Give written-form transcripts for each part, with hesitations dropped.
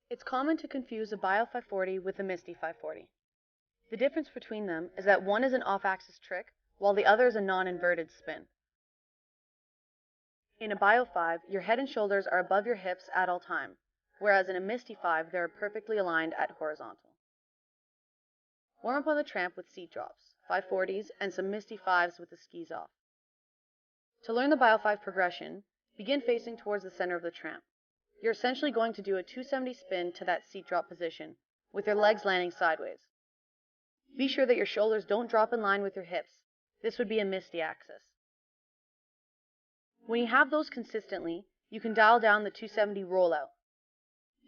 It's common to confuse a Bio 540 with a Misty 540. The difference between them is that one is an off-axis trick, while the other is a non-inverted spin. In a Bio 5, your head and shoulders are above your hips at all time, whereas in a Misty 5, they are perfectly aligned at horizontal. Warm up on the Tramp with seat drops, 540s, and some Misty 5s with the skis off. To learn the Bio 5 progression, begin facing towards the center of the Tramp. You're essentially going to do a 270 spin to that seat drop position, with your legs landing sideways. Be sure that your shoulders don't drop in line with your hips. This would be a Misty axis. When you have those consistently, you can dial down the 270 rollout.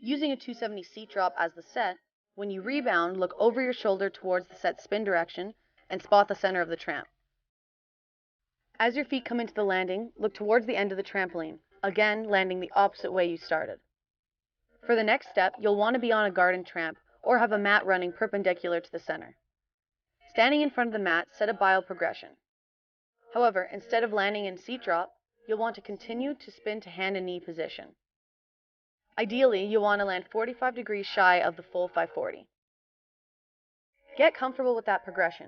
Using a 270 seat drop as the set, when you rebound, look over your shoulder towards the set spin direction and spot the center of the Tramp. As your feet come into the landing, look towards the end of the trampoline, again landing the opposite way you started. For the next step, you'll want to be on a garden tramp or have a mat running perpendicular to the center. Standing in front of the mat, set a bio progression. However, instead of landing in seat drop, you'll want to continue to spin to hand and knee position. Ideally, you'll want to land 45 degrees shy of the full 540. Get comfortable with that progression.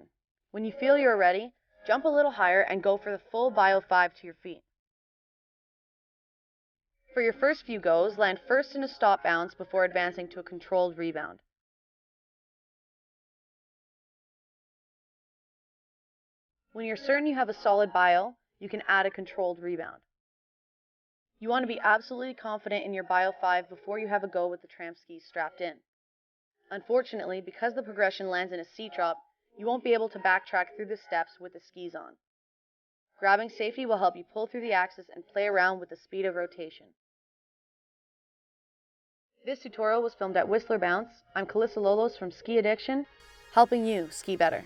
When you feel you're ready, jump a little higher and go for the full Bio 5 to your feet. For your first few goes, land first in a stop bounce before advancing to a controlled rebound. When you're certain you have a solid bio, you can add a controlled rebound. You want to be absolutely confident in your Bio 5 before you have a go with the Tramp Skis strapped in. Unfortunately, because the progression lands in a seat drop, you won't be able to backtrack through the steps with the skis on. Grabbing safety will help you pull through the axis and play around with the speed of rotation. This tutorial was filmed at Whistler Bounce. I'm Calissa Lolos from Ski Addiction, helping you ski better.